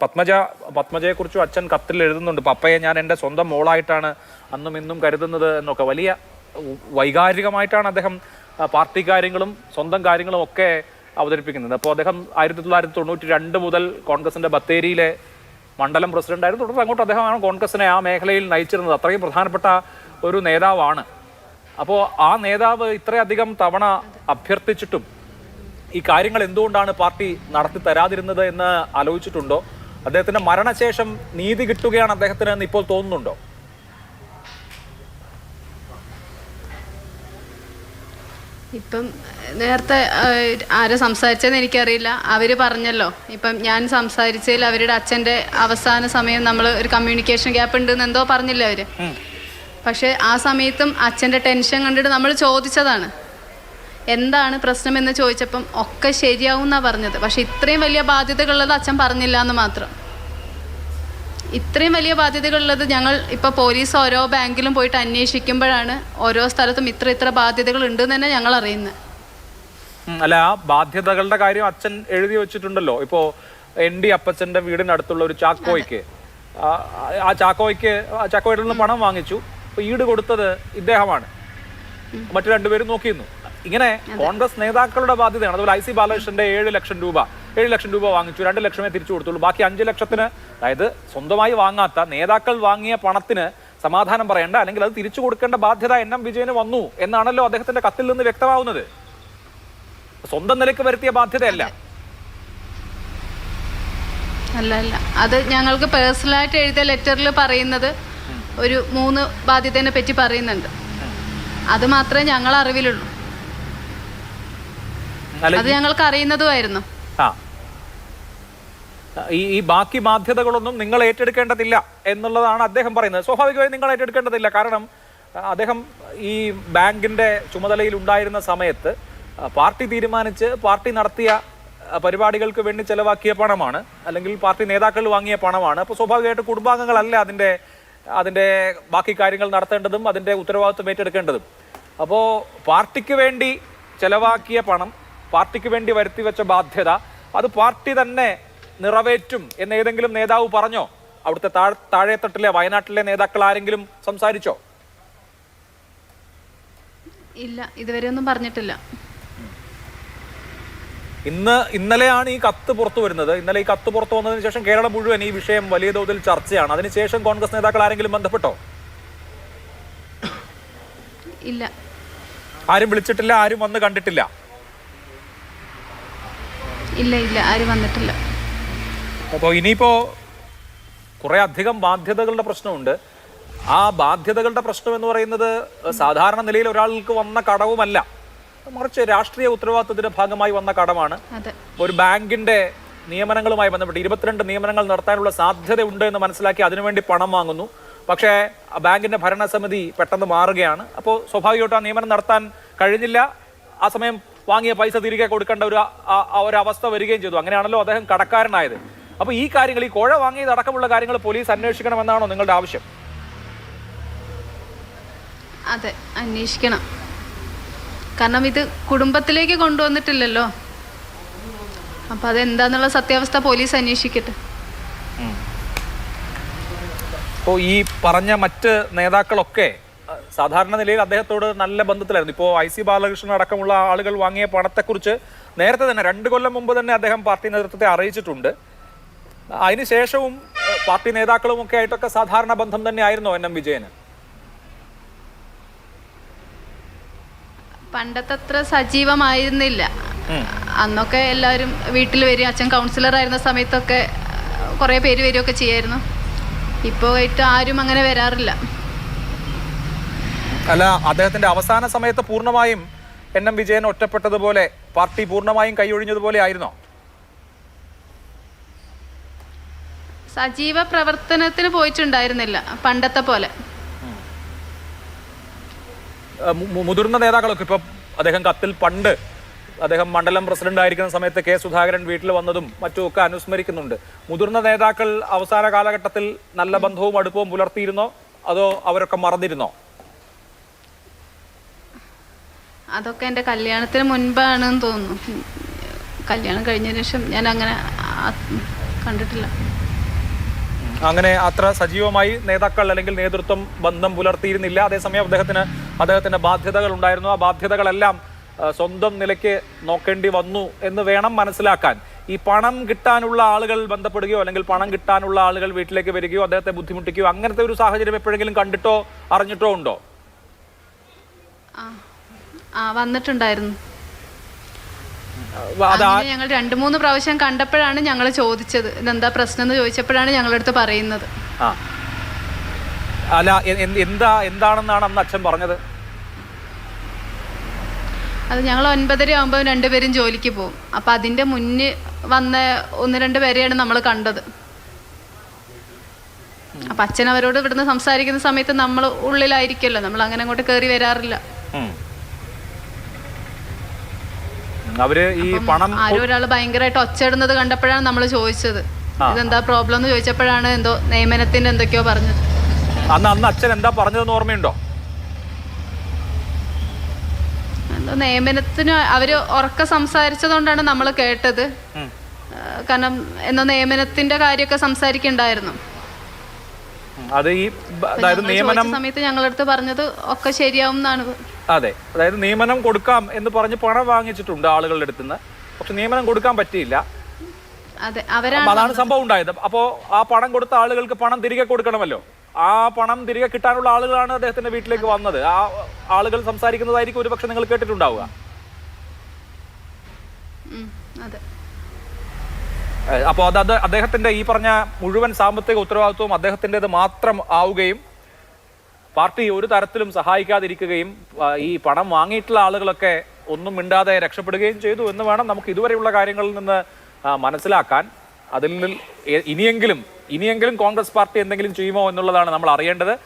പത്മജയെക്കുറിച്ചും അച്ഛൻ കത്തിൽ എഴുതുന്നുണ്ട്. പപ്പയെ ഞാൻ എൻ്റെ സ്വന്തം മോളായിട്ടാണ് അന്നും ഇന്നും കരുതുന്നത് എന്നൊക്കെ. വലിയ വൈകാരികമായിട്ടാണ് അദ്ദേഹം പാർട്ടി കാര്യങ്ങളും സ്വന്തം കാര്യങ്ങളും ഒക്കെ അവതരിപ്പിക്കുന്നത്. അപ്പോൾ അദ്ദേഹം 1992 മുതൽ കോൺഗ്രസിൻ്റെ ബത്തേരിയിലെ മണ്ഡലം പ്രസിഡന്റായിരുന്നു. തുടർന്ന് അങ്ങോട്ട് അദ്ദേഹമാണ് കോൺഗ്രസിനെ ആ മേഖലയിൽ നയിച്ചിരുന്നത്. അത്രയും പ്രധാനപ്പെട്ട ഒരു നേതാവാണ്. അപ്പോൾ ആ നേതാവ് ഇത്രയധികം തവണ അഭ്യർത്ഥിച്ചിട്ടും ഈ കാര്യങ്ങൾ എന്തുകൊണ്ടാണ് പാർട്ടി നടത്തി തരാതിരുന്നത് എന്ന് ആലോചിച്ചിട്ടുണ്ടോ? അദ്ദേഹത്തിന്റെ മരണശേഷം നീതി കിട്ടുകയാണ് അദ്ദേഹത്തിന് എന്ന് ഇപ്പോൾ തോന്നുന്നുണ്ടോ? ഇപ്പം നേരത്തെ ആര് സംസാരിച്ചതെന്ന് എനിക്കറിയില്ല. അവര് പറഞ്ഞല്ലോ, ഇപ്പം ഞാൻ സംസാരിച്ചതിൽ അവരുടെ അച്ഛൻ്റെ അവസാന സമയം നമ്മൾ ഒരു കമ്മ്യൂണിക്കേഷൻ ഗ്യാപ്പ് ഉണ്ടെന്ന് എന്തോ പറഞ്ഞില്ലേ അവര്. പക്ഷെ ആ സമയത്തും അച്ഛൻ്റെ ടെൻഷൻ കണ്ടിട്ട് നമ്മൾ ചോദിച്ചതാണ് എന്താണ് പ്രശ്നം എന്ന് ചോദിച്ചപ്പം ഒക്കെ ശരിയാവും എന്നാണ് പറഞ്ഞത്. പക്ഷെ ഇത്രയും വലിയ ബാധ്യതകളുള്ളത് അച്ഛൻ പറഞ്ഞില്ല എന്ന് മാത്രം. ഇത്രയും വലിയ ബാധ്യതകളുള്ളത് ഞങ്ങൾ ഇപ്പോൾ പോലീസ് ഓരോ ബാങ്കിലും പോയിട്ട് അന്വേഷിക്കുമ്പോഴാണ് ഓരോ സ്ഥലത്തും ഇത്ര ബാധ്യതകൾ ഉണ്ടെന്ന് തന്നെ ഞങ്ങൾ അറിയുന്നത്. അല്ല, ആ ബാധ്യതകളുടെ കാര്യം അച്ഛൻ എഴുതി വെച്ചിട്ടുണ്ടല്ലോ. ഇപ്പോ ND അപ്പച്ചന്റെ വീടിനടുത്തുള്ള ഒരു ചാക്കോയ്ക്ക് ചാക്കോയുടെ നിന്ന് പണം വാങ്ങിച്ചു. ഈട് കൊടുത്തത് ഇദ്ദേഹമാണ്. മറ്റു രണ്ടുപേരും നോക്കിയിരുന്നു. ഇങ്ങനെ കോൺഗ്രസ് നേതാക്കളുടെ ബാധ്യതയാണ്. അതുപോലെ IC ബാലകൃഷ്ണന്റെ 7 ലക്ഷം രൂപ വാങ്ങിച്ചു, 2 ലക്ഷമേ തിരിച്ചു കൊടുത്തുള്ളൂ. ബാക്കി 5 ലക്ഷത്തിന്, അതായത് സ്വന്തമായി വാങ്ങാത്ത നേതാക്കൾ വാങ്ങിയ പണത്തിന് സമാധാനം പറയേണ്ട, അല്ലെങ്കിൽ അത് തിരിച്ചു കൊടുക്കേണ്ട ബാധ്യത NM വിജയന് വന്നു എന്നാണല്ലോ അദ്ദേഹത്തിന്റെ കത്തിൽ നിന്ന് വ്യക്തമാവുന്നത്. സ്വന്തം നിലയ്ക്ക് വരുത്തിയ ബാധ്യതയല്ല. അല്ല, അത് ഞങ്ങൾക്ക് പേഴ്സണലായിട്ട് എഴുതിയ ലെറ്ററിൽ പറയുന്നത് ഒരു 3 ബാധ്യതയെ പറ്റി പറയുന്നുണ്ട്. അത് മാത്രമേ ഞങ്ങൾ അറിവിലുള്ളൂ. അത് ഞങ്ങൾക്ക് അറിയുന്നതുമായിരുന്നു. ഈ ബാക്കി ബാധ്യതകളൊന്നും നിങ്ങൾ ഏറ്റെടുക്കേണ്ടതില്ല എന്നുള്ളതാണ് അദ്ദേഹം പറയുന്നത്. സ്വാഭാവികമായും നിങ്ങൾ ഏറ്റെടുക്കേണ്ടതില്ല. കാരണം അദ്ദേഹം ഈ ബാങ്കിന്റെ ചുമതലയിൽ ഉണ്ടായിരുന്ന സമയത്ത് പാർട്ടി തീരുമാനിച്ച് പാർട്ടി നടത്തിയ പരിപാടികൾക്ക് വേണ്ടി ചെലവാക്കിയ പണമാണ്, അല്ലെങ്കിൽ പാർട്ടി നേതാക്കൾ വാങ്ങിയ പണമാണ്. അപ്പോൾ സ്വാഭാവികമായിട്ട് കുടുംബാംഗങ്ങളല്ല അതിൻ്റെ ബാക്കി കാര്യങ്ങൾ നടത്തേണ്ടതും അതിൻ്റെ ഉത്തരവാദിത്വം ഏറ്റെടുക്കേണ്ടതും. അപ്പോൾ പാർട്ടിക്ക് വേണ്ടി ചെലവാക്കിയ പണം, പാർട്ടിക്ക് വേണ്ടി വരുത്തിവെച്ച ബാധ്യത അത് പാർട്ടി തന്നെ നിറവേറ്റും എന്ന് ഏതെങ്കിലും നേതാവ് പറഞ്ഞോ? അവിടുത്തെ താഴെത്തട്ടിലെ വയനാട്ടിലെ നേതാക്കൾ ആരെങ്കിലും സംസാരിച്ചോ? ഇല്ല, ഇതുവരെ ഒന്നും പറഞ്ഞിട്ടില്ല. ഇന്നലെയാണ് ഈ കത്ത് പുറത്തു വരുന്നത്. ഇന്നലെ ഈ കത്ത് പുറത്തു വന്നതിന് ശേഷം കേരളം മുഴുവൻ ഈ വിഷയം വലിയ തോതിൽ ചർച്ചയാണ്. അതിനുശേഷം കോൺഗ്രസ് നേതാക്കൾ ആരെങ്കിലും ബന്ധപ്പെട്ടോ? ഇല്ല, ആരും വിളിച്ചിട്ടില്ല, ആരും വന്ന് കണ്ടിട്ടില്ല. ഇല്ല, ആരും വന്നിട്ടില്ല. അപ്പോൾ ഇനിയിപ്പോ കുറെ അധികം ബാധ്യതകളുടെ പ്രശ്നമുണ്ട്. ആ ബാധ്യതകളുടെ പ്രശ്നം എന്ന് പറയുന്നത് സാധാരണ നിലയിൽ ഒരാൾക്ക് വന്ന കടവുമല്ല, മറിച്ച് രാഷ്ട്രീയ ഉത്തരവാദിത്തത്തിന്റെ ഭാഗമായി വന്ന കടമാണ്. ഒരു ബാങ്കിന്റെ നിയമനങ്ങളുമായി ബന്ധപ്പെട്ട് 22 നിയമനങ്ങൾ നടത്താനുള്ള സാധ്യതയുണ്ട് എന്ന് മനസ്സിലാക്കി അതിനുവേണ്ടി പണം വാങ്ങുന്നു. പക്ഷേ ബാങ്കിന്റെ ഭരണസമിതി പെട്ടെന്ന് മാറുകയാണ്. അപ്പോൾ സ്വാഭാവികമായിട്ടും ആ നിയമനം നടത്താൻ കഴിഞ്ഞില്ല. ആ സമയം വാങ്ങിയ പൈസ തിരികെ കൊടുക്കേണ്ട ഒരു അവസ്ഥ വരികയും ചെയ്തു. അങ്ങനെയാണല്ലോ അദ്ദേഹം കടക്കാരനായത്. അപ്പോൾ ഈ കാര്യങ്ങൾ, ഈ കോഴ വാങ്ങിയത് അടക്കമുള്ള കാര്യങ്ങൾ പോലീസ് അന്വേഷിക്കണമെന്നാണോ നിങ്ങളുടെ ആവശ്യം? അതെ, അന്വേഷിക്കണം. കാരണം ഇത് കുടുംബത്തിലേക്ക് കൊണ്ടുവന്നിട്ടില്ലല്ലോ. അപ്പൊ അതെന്താന്നുള്ള സത്യാവസ്ഥ പോലീസ് അന്വേഷിക്കട്ടെ. ഇപ്പോൾ ഈ പറഞ്ഞ മറ്റ് നേതാക്കളൊക്കെ സാധാരണ നിലയിൽ അദ്ദേഹത്തോട് നല്ല ബന്ധത്തിലായിരുന്നു. ഇപ്പോൾ IC ബാലകൃഷ്ണൻ അടക്കമുള്ള ആളുകൾ വാങ്ങിയ പണത്തെക്കുറിച്ച് നേരത്തെ തന്നെ 2 കൊല്ലം മുമ്പ് തന്നെ അദ്ദേഹം പാർട്ടി നേതൃത്വത്തെ അറിയിച്ചിട്ടുണ്ട്. അതിനുശേഷവും പാർട്ടി നേതാക്കളും ഒക്കെ ആയിട്ടൊക്കെ സാധാരണ ബന്ധം തന്നെ ആയിരുന്നു NM വിജയന്. പണ്ടത്തെ അത്ര സജീവമായിരുന്നില്ല. അന്നൊക്കെ എല്ലാവരും വീട്ടിൽ വരും. അച്ഛൻ കൗൺസിലർ ആയിരുന്ന സമയത്തൊക്കെ കുറേ പേര് വരികയൊക്കെ ചെയ്യായിരുന്നു. ഇപ്പോൾ ആയിട്ട് ആരും അങ്ങനെ വരാറില്ല. അല്ല, അദ്ദേഹത്തിന്റെ അവസാന സമയത്ത് പൂർണ്ണമായും NM വിജയൻ ഒറ്റപ്പെട്ടതുപോലെ, പാർട്ടി പൂർണ്ണമായും കൈയൊഴിഞ്ഞതുപോലെ ആയിരുന്നോ? സജീവ പ്രവർത്തനത്തിന് പോയിട്ടുണ്ടായിരുന്നില്ല പണ്ടത്തെ പോലെ. മുതിർന്ന നേതാക്കളൊക്കെ ഇപ്പൊ അദ്ദേഹം കത്തിൽ പണ്ട് അദ്ദേഹം മണ്ഡലം പ്രസിഡന്റ് ആയിരിക്കുന്ന സമയത്ത് K. സുധാകരൻ വീട്ടിൽ വന്നതും മറ്റുമൊക്കെ അനുസ്മരിക്കുന്നുണ്ട്. മുതിർന്ന നേതാക്കൾ അവസാന കാലഘട്ടത്തിൽ നല്ല ബന്ധവും അടുപ്പവും പുലർത്തിയിരുന്നോ, അതോ അവരൊക്കെ മറന്നിരുന്നോ? അതൊക്കെ എൻ്റെ കല്യാണത്തിന് മുൻപാണെന്ന് തോന്നുന്നു. കല്യാണം കഴിഞ്ഞതിന് ശേഷം ഞാൻ അങ്ങനെ കണ്ടിട്ടില്ല. അങ്ങനെ അത്ര സജീവമായി നേതാക്കൾ അല്ലെങ്കിൽ നേതൃത്വം ബന്ധം പുലർത്തിയിരുന്നില്ല. അതേസമയം അദ്ദേഹത്തിന് ബാധ്യതകൾ ഉണ്ടായിരുന്നു. ആ ബാധ്യതകളെല്ലാം സ്വന്തം നിലയ്ക്ക് നോക്കേണ്ടി വന്നു എന്ന് വേണം മനസ്സിലാക്കാൻ. ഈ പണം കിട്ടാനുള്ള ആളുകൾ ബന്ധപ്പെടുകയോ അല്ലെങ്കിൽ പണം കിട്ടാനുള്ള ആളുകൾ വീട്ടിലേക്ക് വരികയോ അദ്ദേഹത്തെ ബുദ്ധിമുട്ടിക്കുകയോ അങ്ങനത്തെ ഒരു സാഹചര്യം എപ്പോഴെങ്കിലും കണ്ടിട്ടോ അറിഞ്ഞിട്ടോ ഉണ്ടോ? വന്നിട്ടുണ്ടായിരുന്നു. ഞങ്ങൾ 2-3 പ്രാവശ്യം കണ്ടപ്പോഴാണ് ഞങ്ങൾ ചോദിച്ചത് ഇതെന്താ പ്രശ്നം എന്ന് ചോദിച്ചപ്പോഴാണ് ഞങ്ങളുടെ അടുത്ത് പറയുന്നത്. അല്ല, എന്താണെന്നാണ് അന്ന് അച്ഛൻ പറഞ്ഞത്? അത് ഞങ്ങൾ 9:30 ആകുമ്പോൾ 2 പേരും ജോലിക്ക് പോകും. അപ്പം അതിൻ്റെ മുന്നേ വന്ന 1-2 പേരെയാണ് നമ്മൾ കണ്ടത്. അപ്പം അച്ഛൻ അവരോട് ഇവിടുന്ന് സംസാരിക്കുന്ന സമയത്ത് നമ്മൾ ഉള്ളിലായിരിക്കുമല്ലോ, നമ്മൾ അങ്ങനെ അങ്ങോട്ട് കയറി വരാറില്ല. അവര് ഈ പണം ആരും ഒരാൾ ഭയങ്കരമായിട്ട് ഒച്ചയിടുന്നത് കണ്ടപ്പോഴാണ് നമ്മൾ ചോദിച്ചത് ഇതെന്താ പ്രോബ്ലം എന്ന് ചോദിച്ചപ്പോഴാണ് എന്തോ നിയമനത്തിന്റെ എന്തൊക്കെയോ പറഞ്ഞത്. അന്ന് അച്ഛൻ എന്താ പറഞ്ഞതെന്ന് ഓർമ്മയുണ്ടോ? എന്തോ നിയമനത്തിന് അവര് ഉറക്കെ സംസാരിച്ചതുകൊണ്ടാണ് നമ്മൾ കേട്ടത്. കാരണം എന്തോ നിയമനത്തിന്റെ കാര്യമൊക്കെ സംസാരിക്കണ്ടായിരുന്നു. അത് ഈ അതായത് നിയമനം സമയത്ത് ഞങ്ങളടുത്ത് പറഞ്ഞത് ഒക്കെ ശരിയാവും എന്നാണ്. അതെ, അതായത് നിയമനം കൊടുക്കാം എന്ന് പറഞ്ഞ് പണം വാങ്ങിച്ചിട്ടുണ്ട് ആളുകളുടെ അടുത്ത് നിന്ന്. പക്ഷെ നിയമനം കൊടുക്കാൻ പറ്റിയില്ല. അതാണ് സംഭവം ഉണ്ടായത്. അപ്പോ ആ പണം കൊടുത്ത ആളുകൾക്ക് പണം തിരികെ കൊടുക്കണമല്ലോ. ആ പണം തിരികെ കിട്ടാനുള്ള ആളുകളാണ് അദ്ദേഹത്തിന്റെ വീട്ടിലേക്ക് വന്നത്. ആ ആളുകൾ സംസാരിക്കുന്നതായിരിക്കും ഒരുപക്ഷെ നിങ്ങൾ കേട്ടിട്ടുണ്ടാവുക. അപ്പോൾ അത് അദ്ദേഹത്തിന്റെ ഈ പറഞ്ഞ മുഴുവൻ സാമ്പത്തിക ഉത്തരവാദിത്വവും അദ്ദേഹത്തിൻ്റെത് മാത്രം ആവുകയും പാർട്ടി ഒരു തരത്തിലും സഹായിക്കാതിരിക്കുകയും ഈ പണം വാങ്ങിയിട്ടുള്ള ആളുകളൊക്കെ ഒന്നും മിണ്ടാതെ രക്ഷപ്പെടുകയും ചെയ്തു എന്ന് വേണം നമുക്ക് ഇതുവരെയുള്ള കാര്യങ്ങളിൽ നിന്ന് മനസ്സിലാക്കാൻ. അതിൽ ഇനിയെങ്കിലും കോൺഗ്രസ് പാർട്ടി എന്തെങ്കിലും ചെയ്യുമോ എന്നുള്ളതാണ് നമ്മൾ അറിയേണ്ടത്.